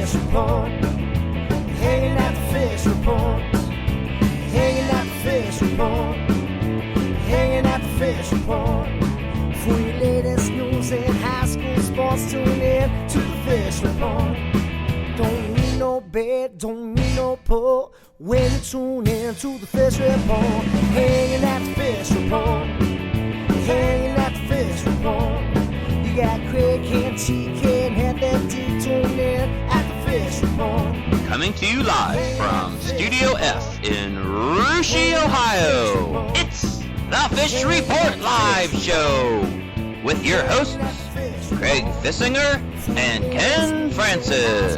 fish report. Hanging at the fish report. Hanging at the fish report. Hanging at the fish report. For your latest news in high school sports, tune in to the fish report. Don't need no bed, don't need no pull when you tune in to the fish report. Hanging at the fish report. Hanging at the fish report. You got Craig and TK and Head and D tuned in at the fish report. Coming to you live from Studio F in Russia, Ohio. It's the Fish Report Live Show with your hosts, Craig Fissinger and Ken Francis.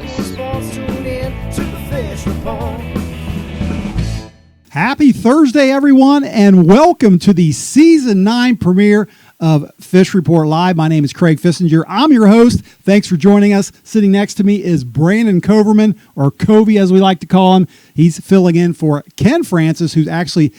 Happy Thursday, everyone, and welcome to the Season 9 premiere of Fish Report Live. My name is Craig Fissinger. I'm your host. Thanks for joining us. Sitting next to me is Brandon Coverman, or Covey as we like to call him. He's filling in for Ken Francis, who's actually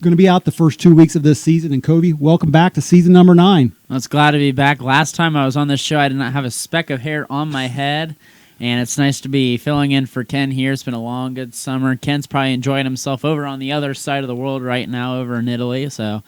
going to be out the first 2 weeks of this season. And Covey, welcome back to season number 9. Well, it's glad to be back. Last time I was on this show, I did not have a speck of hair on my head, and it's nice to be filling in for Ken here. It's been a long, good summer. Ken's probably enjoying himself over on the other side of the world right now over in Italy, so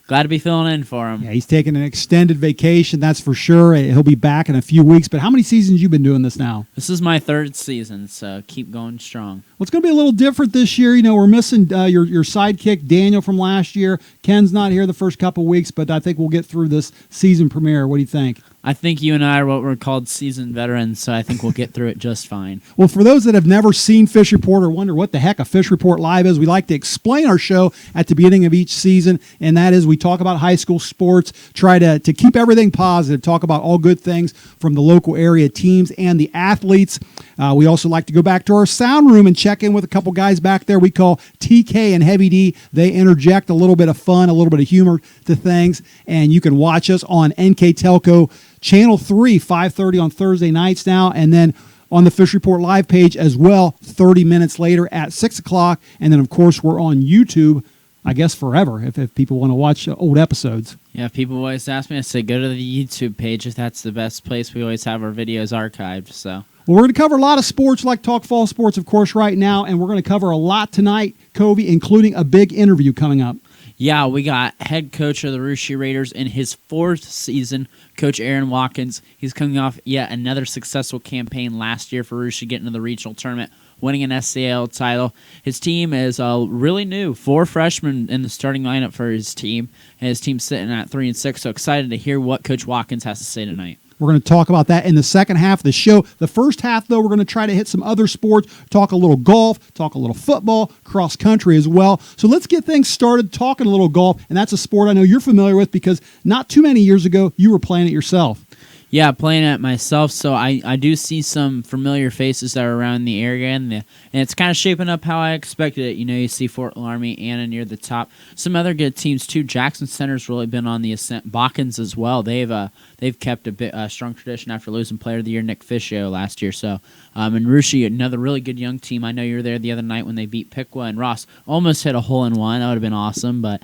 glad to be filling in for him. Yeah, he's taking an extended vacation, that's for sure. He'll be back in a few weeks. But how many seasons you been doing this now? This is my 3rd season, so keep going strong. Well, it's going to be a little different this year. You know, we're missing your sidekick, Daniel, from last year. Ken's not here the first couple weeks, but I think we'll get through this season premiere. What do you think? I think you and I are what we're called seasoned veterans, so I think we'll get through it just fine. Well, for those that have never seen Fish Report or wonder what the heck a Fish Report Live is, we like to explain our show at the beginning of each season, and that is we talk about high school sports, try to keep everything positive, talk about all good things from the local area teams and the athletes. We also like to go back to our sound room and check in with a couple guys back there we call TK and Heavy D. They interject a little bit of fun, a little bit of humor to things, and you can watch us on NK Telco Channel 3, 5:30 on Thursday nights now, and then on the Fish Report Live page as well, 30 minutes later at 6 o'clock. And then, of course, we're on YouTube, I guess, forever, if people want to watch old episodes. Yeah, people always ask me, I say go to the YouTube page if that's the best place. We always have our videos archived, so. Well, we're going to cover a lot of sports, like talk fall sports, of course, right now, and we're going to cover a lot tonight, Covey, including a big interview coming up. Yeah, we got head coach of the Russia Raiders in his 4th season, Coach Aaron Watkins. He's coming off yet another successful campaign last year for Russia, getting to the regional tournament, winning an SCAL title. His team is really new, 4 freshmen in the starting lineup for his team, and his team's sitting at 3-6, so excited to hear what Coach Watkins has to say tonight. We're going to talk about that in the second half of the show. The first half, though, we're going to try to hit some other sports, talk a little golf, talk a little football, cross country as well. So let's get things started talking a little golf, and that's a sport I know you're familiar with because not too many years ago, you were playing it yourself. Yeah, playing it myself, so I do see some familiar faces that are around the area, and it's kind of shaping up how I expected it. You know, you see Fort Laramie, Anna near the top. Some other good teams, too. Jackson Center's really been on the ascent. Bokkens as well. They've kept a strong tradition after losing Player of the Year Nick Fischio last year. So, and Russia, another really good young team. I know you were there the other night when they beat Piqua, and Ross almost hit a hole-in-one. That would have been awesome, but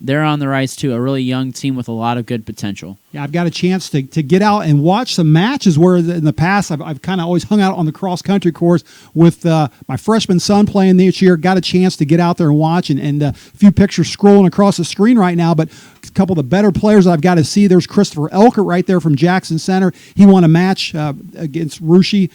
they're on the rise, too, a really young team with a lot of good potential. Yeah, I've got a chance to get out and watch some matches where in the past I've kind of always hung out on the cross-country course with my freshman son playing this year. Got a chance to get out there and watch, and a few pictures scrolling across the screen right now, but a couple of the better players I've got to see. There's Christopher Elkert right there from Jackson Center. He won a match against Russia,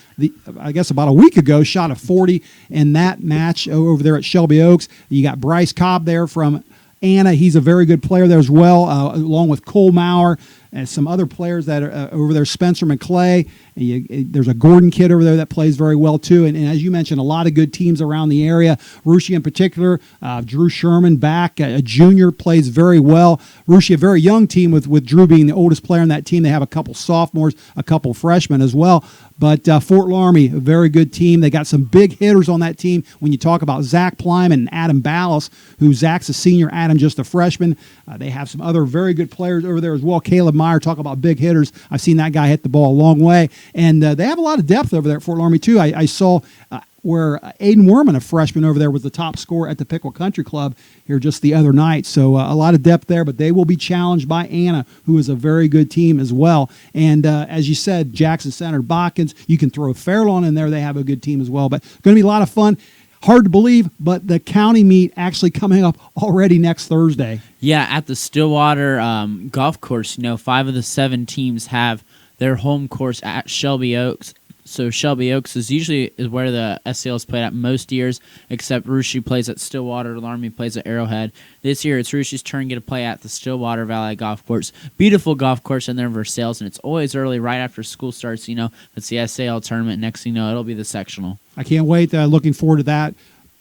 I guess about a week ago, shot a 40 in that match over there at Shelby Oaks. You got Bryce Cobb there from Anna, he's a very good player there as well, along with Cole Maurer and some other players that are over there, Spencer McClay. There's a Gordon kid over there that plays very well, too. And as you mentioned, a lot of good teams around the area. Russia in particular, Drew Sherman back, a junior, plays very well. Russia, a very young team with Drew being the oldest player on that team. They have a couple sophomores, a couple freshmen as well. But Fort Laramie, a very good team. They got some big hitters on that team. When you talk about Zach Plyman and Adam Ballas, who Zach's a senior, Adam just a freshman. They have some other very good players over there as well. Caleb Meyer, talk about big hitters. I've seen that guy hit the ball a long way. And they have a lot of depth over there at Fort Laramie, too. I saw where Aiden Worman, a freshman over there, was the top scorer at the Pickle Country Club here just the other night. So a lot of depth there, but they will be challenged by Anna, who is a very good team as well. And as you said, Jackson Center, Watkins, you can throw Fairlawn in there. They have a good team as well. But going to be a lot of fun. Hard to believe, but the county meet actually coming up already next Thursday. Yeah, at the Stillwater golf course, 5 of the 7 teams have their home course at Shelby Oaks. So Shelby Oaks is where the SCL is played at most years, except Russia plays at Stillwater, Laramie plays at Arrowhead. This year, it's Russia's turn to get to play at the Stillwater Valley Golf Course. Beautiful golf course in there for sales, and it's always early, right after school starts. It's the SAL tournament. Next thing you know, it'll be the sectional. I can't wait. Looking forward to that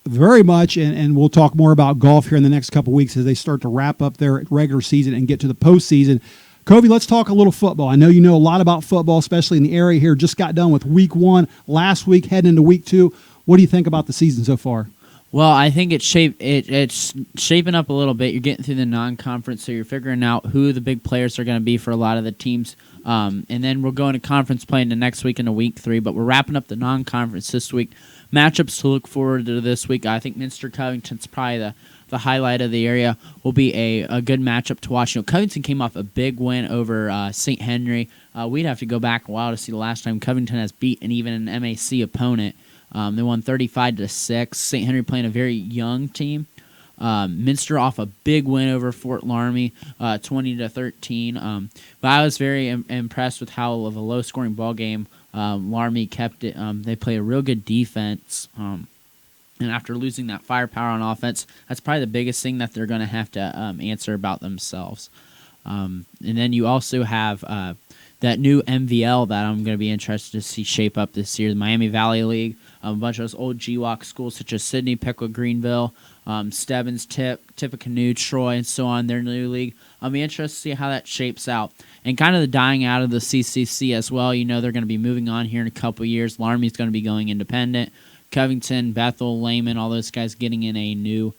very much, and we'll talk more about golf here in the next couple of weeks as they start to wrap up their regular season and get to the postseason. Covey, let's talk a little football. I know you know a lot about football, especially in the area here. Just got done with week 1 last week, heading into week 2. What do you think about the season so far? Well, I think it's shaping up a little bit. You're getting through the non-conference, so you're figuring out who the big players are going to be for a lot of the teams. And then we'll go into conference play into next week into week 3, but we're wrapping up the non-conference this week. Matchups to look forward to this week. I think Minster-Covington's probably the highlight of the area. Will be a good matchup to watch. Covington came off a big win over St. Henry. We'd have to go back a while to see the last time Covington has beaten even an MAC opponent. They won 35-6. St. Henry playing a very young team. Minster off a big win over Fort Laramie, 20-13. But I was very impressed with how of a low-scoring ball game Laramie kept it. They play a real good defense. And after losing that firepower on offense, that's probably the biggest thing that they're going to have to answer about themselves. And then you also have that new MVL that I'm going to be interested to see shape up this year, the Miami Valley League. A bunch of those old GWOC schools such as Sidney, Pickwick, Greenville, Stebbins, Tippecanoe, Troy, and so on, their new league. I'll be interested to see how that shapes out. And kind of the dying out of the CCC as well. They're going to be moving on here in a couple of years. Laramie's going to be going independent. Covington, Bethel, Lehman, all those guys getting in a new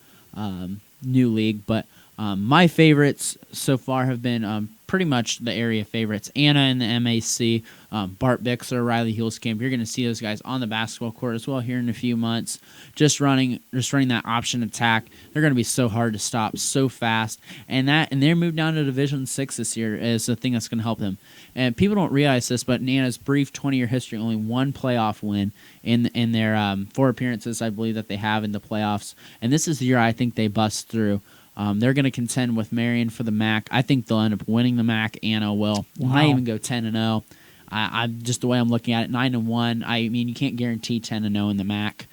league. But my favorites so far have been pretty much the area favorites. Anna in the MAC, Bart Bixler, Riley Hulskamp. You're going to see those guys on the basketball court as well here in a few months. Just running that option attack. They're going to be so hard to stop, so fast. And their move down to Division 6 this year is the thing that's going to help them. And people don't realize this, but in Anna's brief 20-year history, only one playoff win in their 4 appearances, I believe, that they have in the playoffs. And this is the year I think they bust through. They're going to contend with Marion for the MAC. I think they'll end up winning the MAC. Anna will. Wow. Might even go 10-0. I'm just the way I'm looking at it. 9-1. I mean, you can't guarantee 10-0 in the MAC,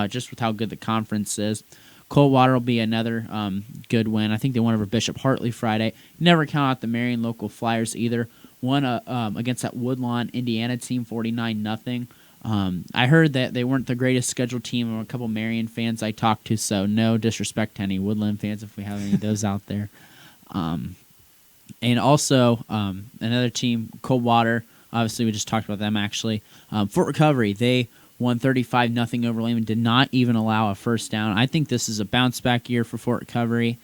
just with how good the conference is. Coldwater will be another good win. I think they won over Bishop Hartley Friday. Never count out the Marion local Flyers either. Won against that Woodlawn, Indiana team, 49-0. I heard that they weren't the greatest scheduled team of a couple Marion fans I talked to, so no disrespect to any Woodland fans if we have any of those out there. And also another team, Coldwater. Obviously, we just talked about them, actually. Fort Recovery, they won 35-0 over Lehman, did not even allow a first down. I think this is a bounce-back year for Fort Recovery.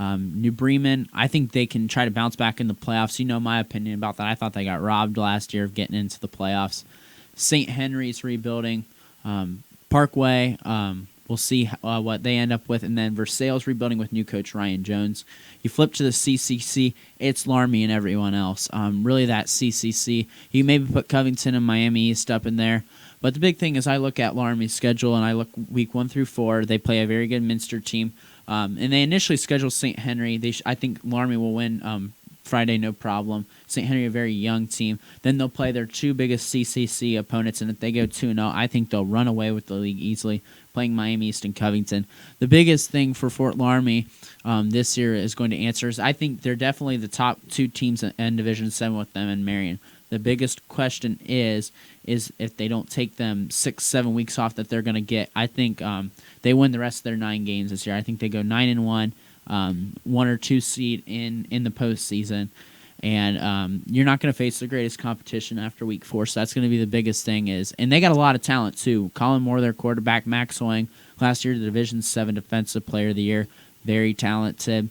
New Bremen, I think they can try to bounce back in the playoffs. You know my opinion about that. I thought they got robbed last year of getting into the playoffs. St. Henry's rebuilding. Parkway, we'll see what they end up with. And then Versailles rebuilding with new coach Ryan Jones. You flip to the CCC, it's Laramie and everyone else. Really that CCC. You maybe put Covington and Miami East up in there. But the big thing is I look at Laramie's schedule and I look week 1 through 4. They play a very good Minster team. And they initially scheduled St. Henry. I think Laramie will win Friday, no problem. St. Henry, a very young team. Then they'll play their 2 biggest CCC opponents, and if they go 2-0, I think they'll run away with the league easily, playing Miami East and Covington. The biggest thing for Fort Laramie this year is going to answer is I think they're definitely the top 2 teams in Division 7 with them and Marion. The biggest question is if they don't take them 6-7 weeks off that they're going to get. I think they win the rest of their 9 games this year. I think they go 9-1. 1 or 2 seed in the postseason, and you're not going to face the greatest competition after week 4. So that's going to be the biggest thing and they got a lot of talent too. Colin Moore, their quarterback, Max Hoying, last year the Division 7 Defensive Player of the Year, very talented.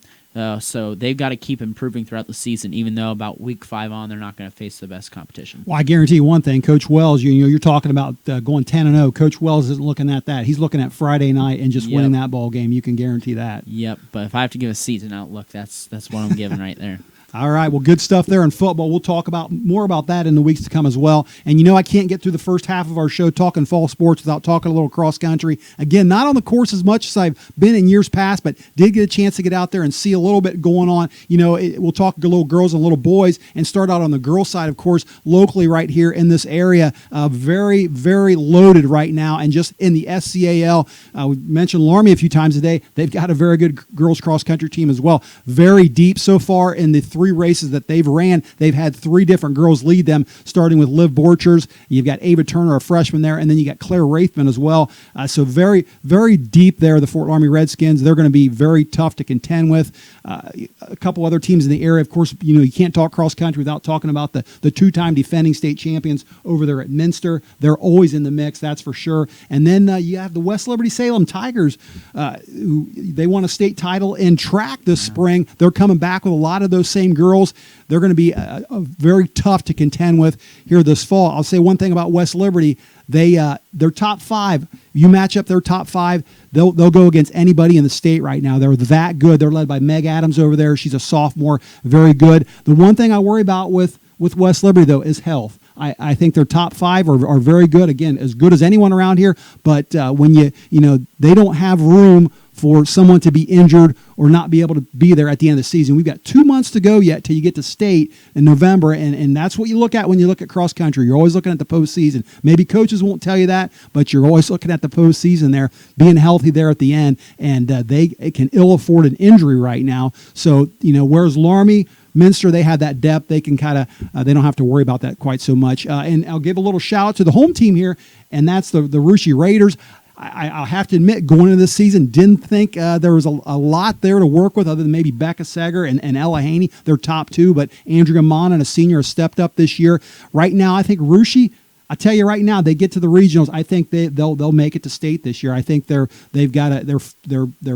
So they've got to keep improving throughout the season, even though about week 5 on, they're not going to face the best competition. Well, I guarantee you one thing, Coach Wells. You're talking about going 10-0. Coach Wells isn't looking at that. He's looking at Friday night and just winning that ball game. You can guarantee that. Yep. But if I have to give a season outlook, that's what I'm giving right there. All right, well, good stuff there in football. We'll talk about more about that in the weeks to come as well. And I can't get through the first half of our show talking fall sports without talking a little cross country. Again, not on the course as much as I've been in years past, but did get a chance to get out there and see a little bit going on. We'll talk to little girls and little boys and start out on the girls' side, of course, locally right here in this area. Very, very loaded right now. And just in the SCAL, we mentioned Laramie a few times today. They've got a very good girls cross country team as well. Very deep so far in the 3 races that they've ran. They've had 3 different girls lead them, starting with Liv Borchers. You've got Ava Turner, a freshman there, and then you got Claire Raithman as well. So very, very deep there, the Fort Laramie Redskins. They're going to be very tough to contend with. A couple other teams in the area, of course, you can't talk cross country without talking about the 2-time defending state champions over there at Minster. They're always in the mix, that's for sure. And then you have the West Liberty Salem Tigers, who they won a state title in track this spring. They're coming back with a lot of those same girls. They're going to be very tough to contend with here this fall. I'll say one thing about West Liberty. Their top 5, you match up their top 5, they'll go against anybody in the state right now. They're that good. They're led by Meg Adams over there. She's a sophomore, very good. The one thing I worry about with West Liberty, though, is health. I think their top 5 are very good. Again, as good as anyone around here. But when they don't have room for someone to be injured or not be able to be there at the end of the season. We've got 2 months to go yet till you get to state in November, and that's what you look at when you look at cross country. You're always looking at the postseason. Maybe coaches won't tell you that, but you're always looking at the postseason there, being healthy there at the end, and they can ill afford an injury right now. So, whereas Laramie, Minster, they have that depth. They can they don't have to worry about that quite so much. And I'll give a little shout out to the home team here, and that's the Russia Raiders. I'll have to admit, going into this season, didn't think there was a lot there to work with other than maybe Becca Sager and Ella Haney, their top 2. But Andrea Mon, a senior, has stepped up this year. Right now, I think Russia, I tell you right now, they get to the regionals. I think they'll make it to state this year. I think they're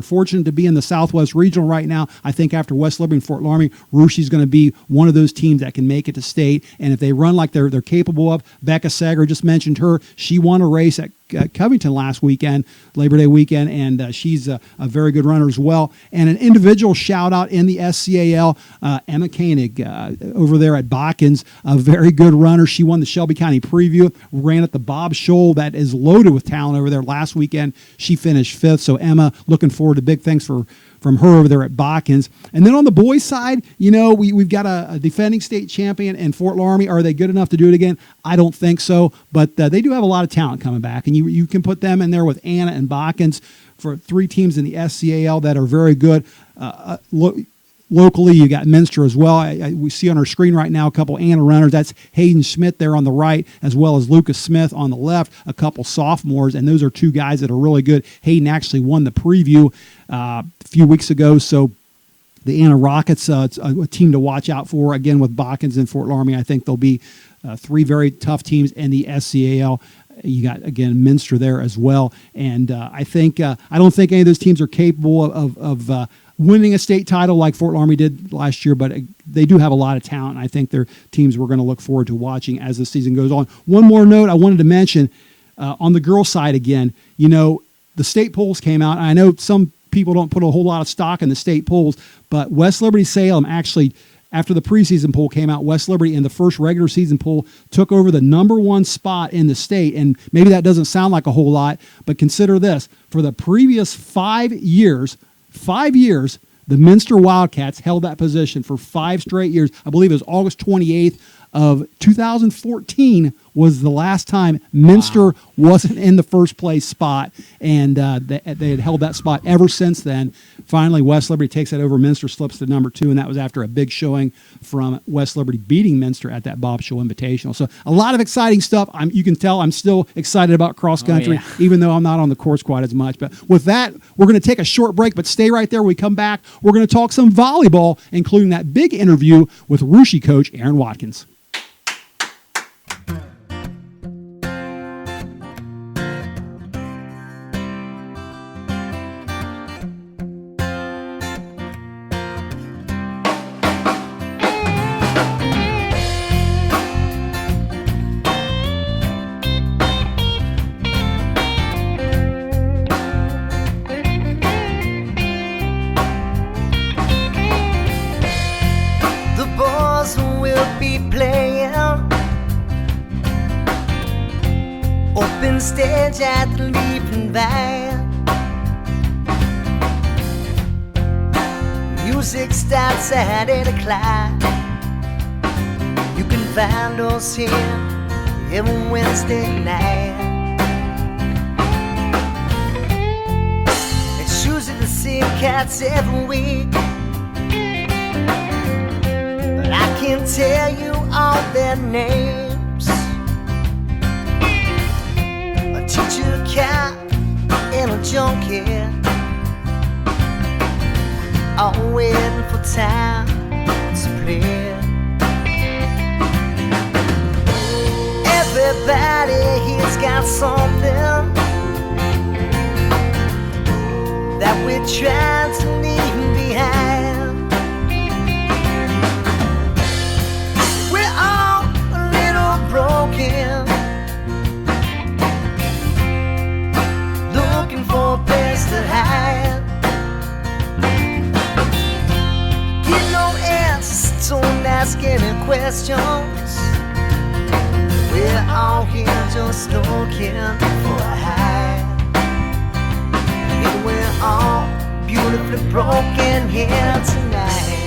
fortunate to be in the Southwest Regional right now. I think after West Liberty and Fort Laramie, Rushie's going to be one of those teams that can make it to state. And if they run like they're capable of, Becca Sager, just mentioned her. She won a race at Covington last weekend, Labor Day weekend, and she's a very good runner as well. And an individual shout out in the SCAL, Emma Koenig over there at Botkins, a very good runner. She won the Shelby County Preview, ran at the Bob Shoal that is loaded with talent over there last weekend. She finished 5th. So Emma, looking forward to big things from her over there at Botkins. And then on the boys' side, we've got a defending state champion in Fort Laramie. Are they good enough to do it again? I don't think so, but they do have a lot of talent coming back, and you can put them in there with Anna and Botkins for 3 teams in the SCAL that are very good. Locally, you got Minster as well. We see on our screen right now a couple Anna runners. That's Hayden Schmidt there on the right, as well as Lucas Smith on the left, a couple sophomores, and those are 2 guys that are really good. Hayden actually won the preview a few weeks ago, so the Anna Rockets, it's a team to watch out for. Again, with Botkins and Fort Laramie, I think there'll be 3 very tough teams in the SCAL. You got, again, Minster there as well. And I don't think any of those teams are capable of winning a state title like Fort Laramie did last year, but they do have a lot of talent. And I think they're teams we're going to look forward to watching as the season goes on. One more note I wanted to mention on the girls' side again, the state polls came out. I know some people don't put a whole lot of stock in the state polls, but West Liberty Salem actually, after the preseason poll came out, West Liberty in the first regular season poll took over the number 1 spot in the state. And maybe that doesn't sound like a whole lot, but consider this. For the previous 5 years, the Minster Wildcats held that position for 5 straight years. I believe it was August 28th of 2014 was the last time Minster wasn't in the first place spot, and they had held that spot ever since then. Finally, West Liberty takes that over. Minster slips to number 2, and that was after a big showing from West Liberty beating Minster at that Bob Show Invitational. So a lot of exciting stuff. You can tell I'm still excited about cross country, even though I'm not on the course quite as much. But with that, we're going to take a short break, but stay right there. When we come back, we're going to talk some volleyball, including that big interview with Russia coach Aaron Watkins. stage at the Leaping Band. Music starts at 8 o'clock. You can find us here every Wednesday night. It's usually the same cats every week, but I can't tell you all their names. A teacher, a cat, and a junkie, all waiting for time to play. Everybody here's got something that we're trying to leave behind. We're all a little broken, looking for a place to hide. Get no answers, don't ask any questions. We're all here just looking for a high. And we're all beautifully broken here tonight.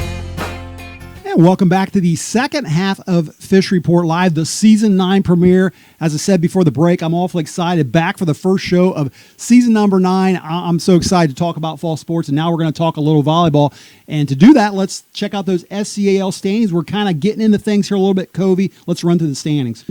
And welcome back to the second half of Fish Report Live, the Season 9 premiere. As I said before the break, I'm awfully excited. Back for the first show of Season number 9. I'm so excited to talk about fall sports, and now we're going to talk a little volleyball. And to do that, let's check out those SCAL standings. We're kind of getting into things here a little bit, Covey. Let's run through the standings.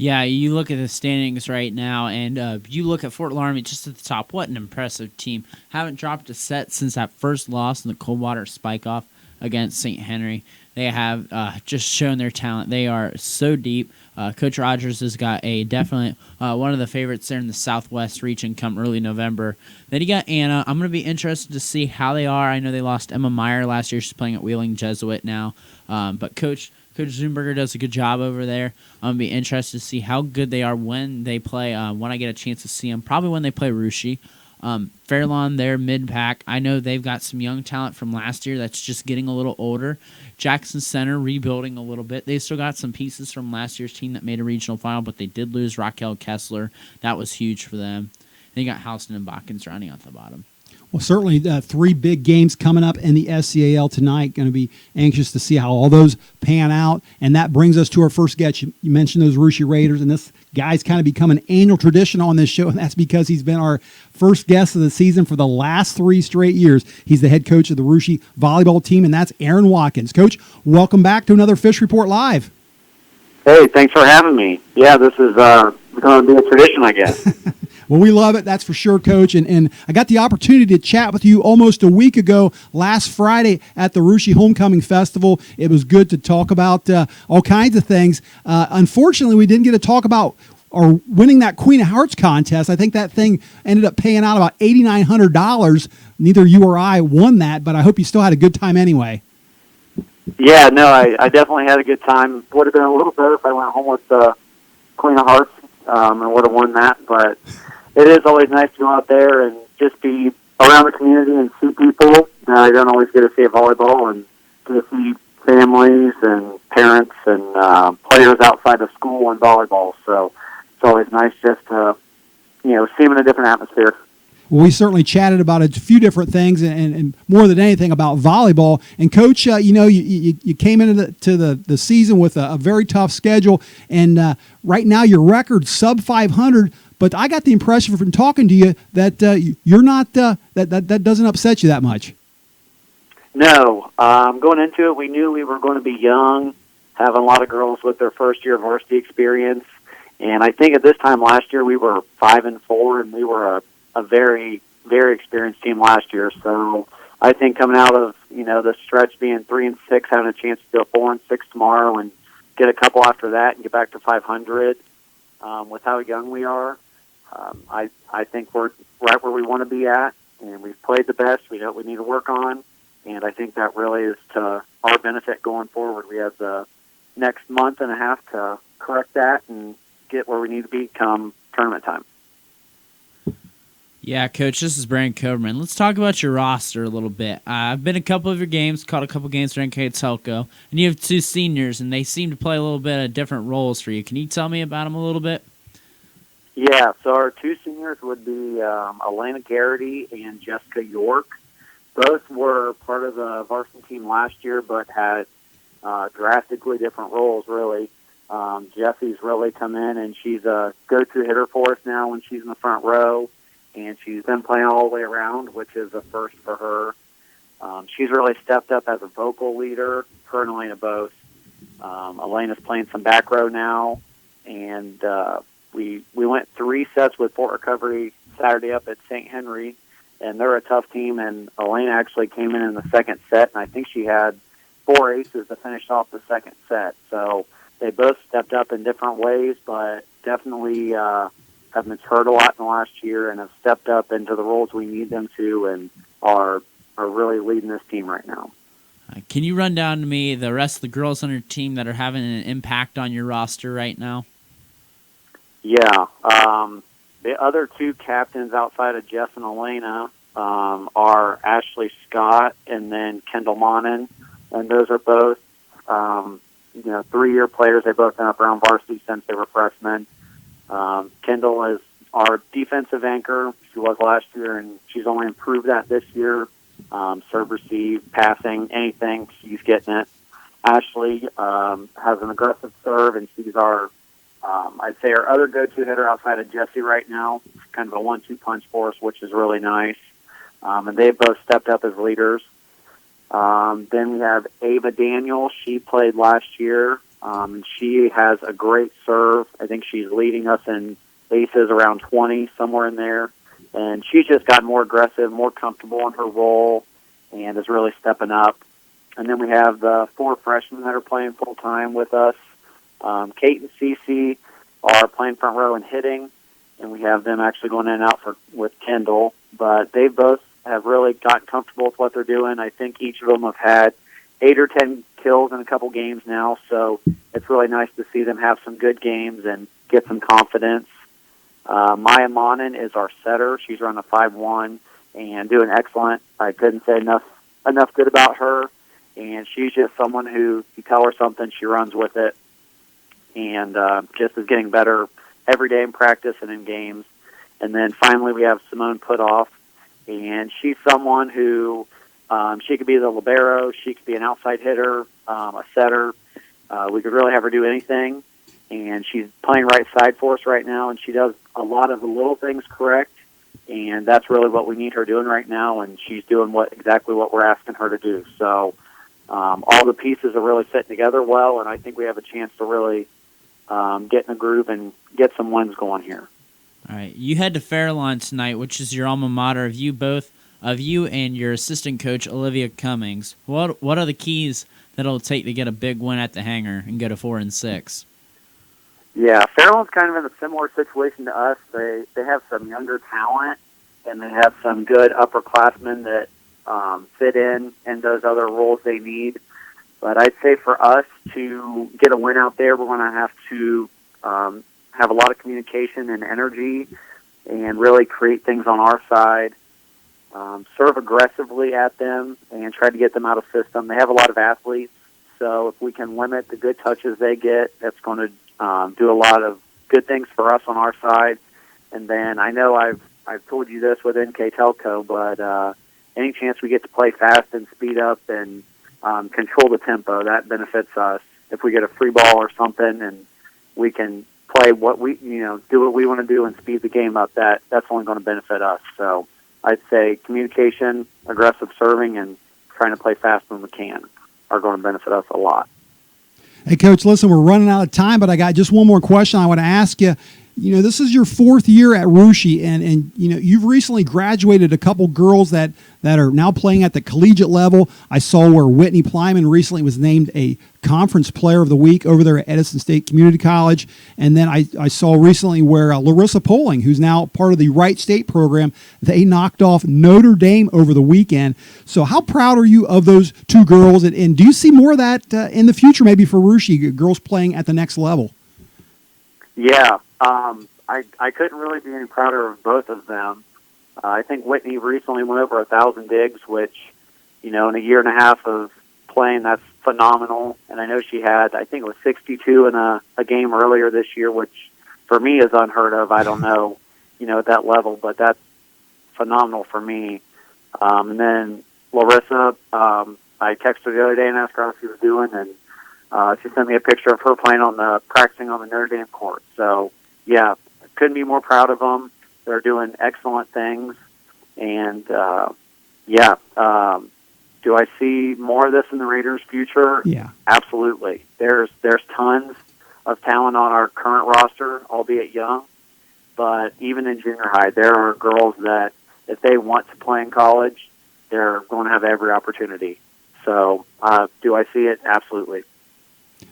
Yeah, you look at the standings right now, and you look at Fort Laramie just at the top. What an impressive team. Haven't dropped a set since that first loss in the Coldwater Spike-Off against St. Henry. They have just shown their talent. They are so deep. Coach Rogers has got a definite one of the favorites there in the Southwest region come early November. Then you got Anna. I'm going to be interested to see how they are. I know they lost Emma Meyer last year. She's playing at Wheeling Jesuit now. But Coach Zumberger does a good job over there. I'm going to be interested to see how good they are when they play, when I get a chance to see them, probably when they play Russia. Fairlawn, they're mid-pack. I know they've got some young talent from last year that's just getting a little older. Jackson Center rebuilding a little bit. They still got some pieces from last year's team that made a regional final, but they did lose Raquel Kessler. That was huge for them. They got Houston and Botkins running at the bottom. Well, certainly 3 big games coming up in the SCAL tonight. Going to be anxious to see how all those pan out. And that brings us to our first guest. You mentioned those Russia Raiders, and this guy's kind of become an annual tradition on this show, and that's because he's been our first guest of the season for the last 3 straight years. He's the head coach of the Russia volleyball team, and that's Aaron Watkins. Coach, welcome back to another Fish Report Live. Hey, thanks for having me. Yeah, this is going to be a tradition, I guess. Well, we love it, that's for sure, Coach. And I got the opportunity to chat with you almost a week ago, last Friday at the Russia Homecoming Festival. It was good to talk about all kinds of things. Unfortunately, we didn't get to talk about or winning that Queen of Hearts contest. I think that thing ended up paying out about $8,900. Neither you or I won that, but I hope you still had a good time anyway. Yeah, no, I definitely had a good time. Would have been a little better if I went home with the Queen of Hearts and would have won that, but it is always nice to go out there and just be around the community and see people. I don't always get to see a volleyball and get to see families and parents and players outside of school and volleyball. So it's always nice just to, see them in a different atmosphere. Well, we certainly chatted about a few different things, and more than anything about volleyball. And Coach, you came into the season with a very tough schedule, and right now your record's sub 500. But I got the impression from talking to you that you're not that doesn't upset you that much. No, going into it, we knew we were going to be young, having a lot of girls with their first year varsity experience, and I think at this time last year we were 5-4, and we were a very, very experienced team last year. So I think coming out of the stretch being 3-6, having a chance to go 4-6 tomorrow and get a couple after that and get back to 500 with how young we are. I think we're right where we want to be at, and we've played the best. We know what we need to work on, and I think that really is to our benefit going forward. We have the next month and a half to correct that and get where we need to be come tournament time. Yeah, Coach, this is Brian Coberman. Let's talk about your roster a little bit. I've been to a couple of your games, caught a couple games for NK Telco, and you have 2 seniors, and they seem to play a little bit of different roles for you. Can you tell me about them a little bit? Yeah, so our two seniors would be Elena Garrity and Jessica York. Both were part of the varsity team last year, but had drastically different roles, really. Jessie's really come in, and she's a go-to hitter for us now when she's in the front row, and she's been playing all the way around, which is a first for her. She's really stepped up as a vocal leader, her and Elena both. Elena's playing some back row now, and we went 3 sets with Fort Recovery Saturday up at St. Henry, and they're a tough team, and Elena actually came in the second set, and I think she had 4 aces to finish off the second set. So they both stepped up in different ways, but definitely have matured a lot in the last year and have stepped up into the roles we need them to, and are really leading this team right now. Can you run down to me the rest of the girls on your team that are having an impact on your roster right now? Yeah. The other 2 captains outside of Jess and Elena are Ashley Scott and then Kendall Monin, and those are both 3-year players. They've both been up around varsity since they were freshmen. Kendall is our defensive anchor. She was last year, and she's only improved that this year. Serve, receive, passing, anything, she's getting it. Ashley has an aggressive serve, and she's our, I'd say, our other go-to hitter outside of Jessie right now. It's kind of a 1-2 punch for us, which is really nice. And they've both stepped up as leaders. Then we have Ava Daniel. She played last year, and she has a great serve. I think she's leading us in aces around 20, somewhere in there. And she's just gotten more aggressive, more comfortable in her role, and is really stepping up. And then we have the 4 freshmen that are playing full-time with us. Kate and Cece are playing front row and hitting, and we have them actually going in and out with Kendall. But they both have really gotten comfortable with what they're doing. I think each of them have had 8 or 10 kills in a couple games now, so it's really nice to see them have some good games and get some confidence. Maya Monin is our setter. She's running a 5-1 and doing excellent. I couldn't say enough good about her, and she's just someone who, you tell her something, she runs with it, and just is getting better every day in practice and in games. And then finally we have Simone Putoff, and she's someone who she could be the libero, she could be an outside hitter, a setter. We could really have her do anything, and she's playing right side for us right now, and she does a lot of the little things correct, and that's really what we need her doing right now, and she's doing exactly what we're asking her to do. So all the pieces are really fitting together well, and I think we have a chance to really get in a groove and get some wins going here. All right, you head to Fairlawn tonight, which is your alma mater of you and your assistant coach Olivia Cummings. What are the keys that it'll take to get a big win at the Hangar and go to 4-6? Yeah, Fairlawn's kind of in a similar situation to us. They have some younger talent, and they have some good upperclassmen that fit in those other roles they need. But I'd say for us to get a win out there, we're going to have to have a lot of communication and energy and really create things on our side, serve aggressively at them, and try to get them out of system. They have a lot of athletes, so if we can limit the good touches they get, that's going to do a lot of good things for us on our side. And then I know I've told you this with NK Telco, but any chance we get to play fast and speed up and control the tempo, that benefits us. If we get a free ball or something and we can play what we, do what we want to do and speed the game up, that's only going to benefit us. So I'd say communication, aggressive serving, and trying to play fast when we can are going to benefit us a lot. Hey, Coach, listen, we're running out of time, but I got just one more question I want to ask you. This is your 4th year at Russia, and you've recently graduated a couple girls that are now playing at the collegiate level. I saw where Whitney Plyman recently was named a Conference Player of the Week over there at Edison State Community College. And then I saw recently where Larissa Poling, who's now part of the Wright State program, they knocked off Notre Dame over the weekend. So how proud are you of those 2 girls? And do you see more of that in the future, maybe for Russia, girls playing at the next level? Yeah. I couldn't really be any prouder of both of them. I think Whitney recently went over 1,000 digs, which, in a year and a half of playing, that's phenomenal. And I know she had, I think it was 62 in a game earlier this year, which for me is unheard of. I don't know, at that level, but that's phenomenal for me. And then Larissa, I texted her the other day and asked her how she was doing, and she sent me a picture of her practicing on the Notre Dame court. So, yeah, couldn't be more proud of them. They're doing excellent things. And, do I see more of this in the Raiders' future? Yeah. Absolutely. There's tons of talent on our current roster, albeit young. But even in junior high, there are girls that, if they want to play in college, they're going to have every opportunity. So, do I see it? Absolutely.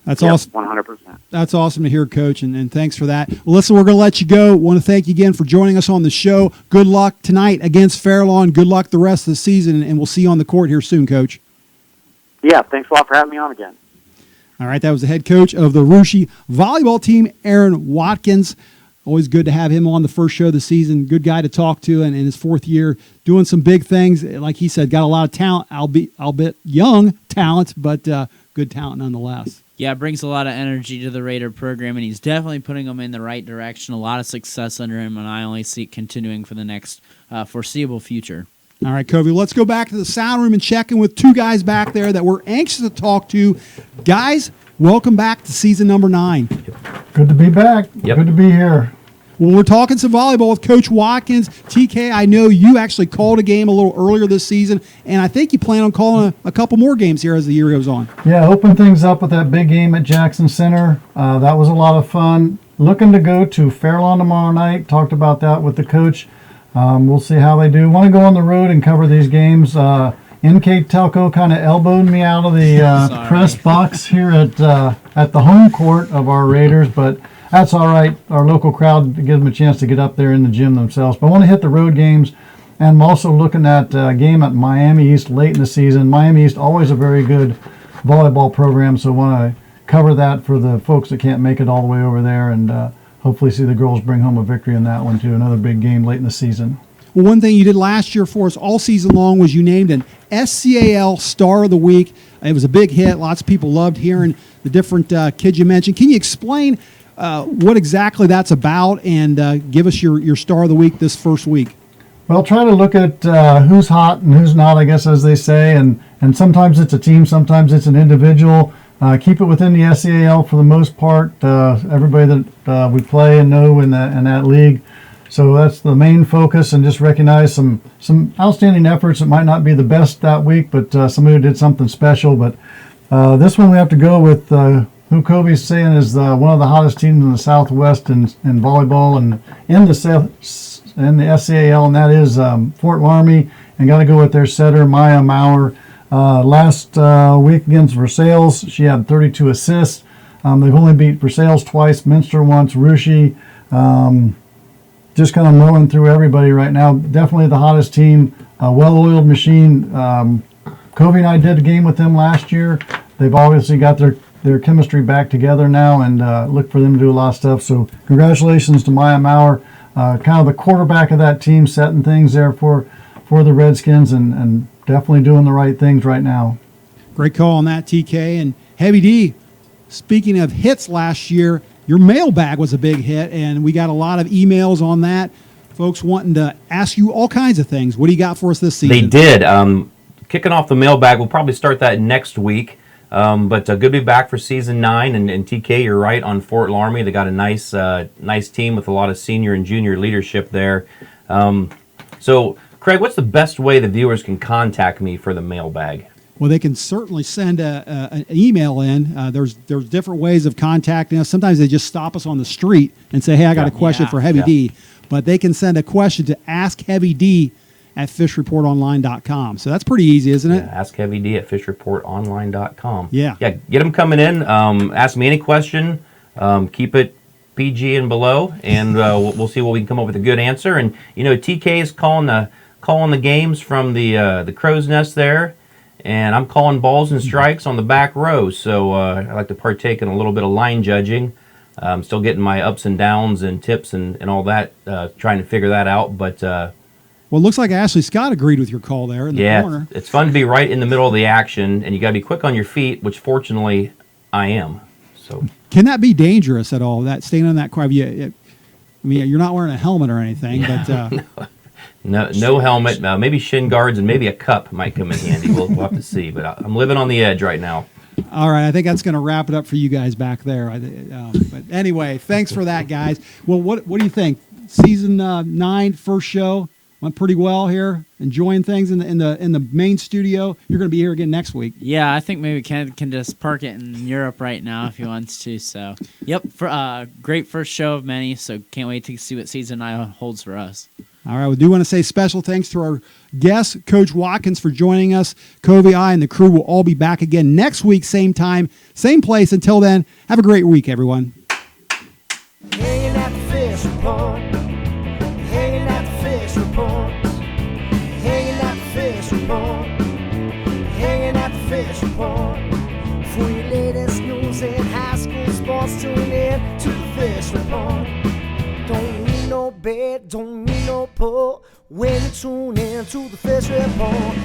That's awesome. 100%. That's awesome to hear, Coach, and thanks for that. Well, listen, we're going to let you go. Want to thank you again for joining us on the show. Good luck tonight against Fairlawn. Good luck the rest of the season, and we'll see you on the court here soon, Coach. Yeah, thanks a lot for having me on again. All right, that was the head coach of the Russia volleyball team, Aaron Watkins. Always good to have him on the first show of the season. Good guy to talk to, and in his fourth year, doing some big things. Like he said, got a lot of talent, albeit young talent, but good talent nonetheless. Yeah, brings a lot of energy to the Raider program, and he's definitely putting them in the right direction. A lot of success under him, and I only see it continuing for the next foreseeable future. All right, Covey, let's go back to the sound room and check in with two guys back there that we're anxious to talk to. Guys, welcome back to season number 9. Good to be back. Yep. Good to be here. Well, we're talking some volleyball with Coach Watkins. TK, I know you actually called a game a little earlier this season, and I think you plan on calling a couple more games here as the year goes on. Yeah, open things up with that big game at Jackson Center. That was a lot of fun. Looking to go to Fairlawn tomorrow night. Talked about that with the coach. We'll see how they do. Want to go on the road and cover these games. NK Telco kind of elbowed me out of the press box here at the home court of our Raiders, but that's all right. Our local crowd gives them a chance to get up there in the gym themselves. But I want to hit the road games, and I'm also looking at a game at Miami East late in the season. Miami East, always a very good volleyball program, so I want to cover that for the folks that can't make it all the way over there, and hopefully see the girls bring home a victory in that one, too. Another big game late in the season. Well, one thing you did last year for us all season long was you named an SCAL Star of the Week. It was a big hit. Lots of people loved hearing the different kids you mentioned. Can you explain what exactly that's about, and give us your Star of the Week this first week? Well, try to look at who's hot and who's not, I guess, as they say, and sometimes it's a team, sometimes it's an individual. Keep it within the SCAL for the most part, everybody that we play and know in that league. So that's the main focus, and just recognize some outstanding efforts that might not be the best that week, but somebody who did something special. But this one we have to go with who Kobe's saying is one of the hottest teams in the Southwest in volleyball and in the SCAL, and that is Fort Laramie. And got to go with their setter, Maya Maurer. Last week against Versailles, she had 32 assists. They've only beat Versailles twice, Minster once, Russia. Just kind of mowing through everybody right now. Definitely the hottest team, well-oiled machine. Kobe and I did a game with them last year. They've obviously got their chemistry back together now, and look for them to do a lot of stuff. So congratulations to Maya Maurer, kind of the quarterback of that team, setting things there for the Redskins, and definitely doing the right things right now. Great call on that, TK. And Heavy D, speaking of hits last year, your mailbag was a big hit, and we got a lot of emails on that. Folks wanting to ask you all kinds of things. What do you got for us this season? They did. Kicking off the mailbag, we'll probably start that next week. But good to be back for season 9. And TK, you're right on Fort Laramie. They got a nice team with a lot of senior and junior leadership there. So, Craig, what's the best way the viewers can contact me for the mailbag? Well, they can certainly send an email in. There's different ways of contacting us. Sometimes they just stop us on the street and say, hey, I got a question for Heavy D. But they can send a question to AskHeavyD@FishReportOnline.com. So that's pretty easy, isn't it? Yeah, AskHeavyD@FishReportOnline.com. Yeah. Yeah, get them coming in. Ask me any question. Keep it PG and below, and we'll see what we can come up with a good answer. And, TK is calling the games from the crow's nest there. And I'm calling balls and strikes on the back row, so I like to partake in a little bit of line judging. I'm still getting my ups and downs and tips and all that, trying to figure that out. But well, it looks like Ashley Scott agreed with your call there in the corner. It's fun to be right in the middle of the action, and you got to be quick on your feet, which fortunately I am. So Can that be dangerous at all? That staying on that car? I mean, you're not wearing a helmet or anything, but no helmet. Maybe shin guards and maybe a cup might come in handy. We'll have to see. But I'm living on the edge right now. All right, I think that's going to wrap it up for you guys back there. But anyway, thanks for that, guys. Well, what do you think? Season 9, first show, went pretty well here. Enjoying things in the main studio. You're going to be here again next week. Yeah, I think maybe Ken can just park it in Europe right now if he wants to. So, yep, for great first show of many. So can't wait to see what season 9 holds for us. All right, we do want to say special thanks to our guest, Coach Watkins, for joining us. Covey, I, and the crew will all be back again next week, same time, same place. Until then, have a great week, everyone. Hanging at the fishing pond, hanging at the fishing pond, hanging at the fishing pond, hanging at the fishing pond. For your latest news in high school sports, tune in to the fishing pond. Don't need no bed, don't need no pole when you tune in to the fishing pond.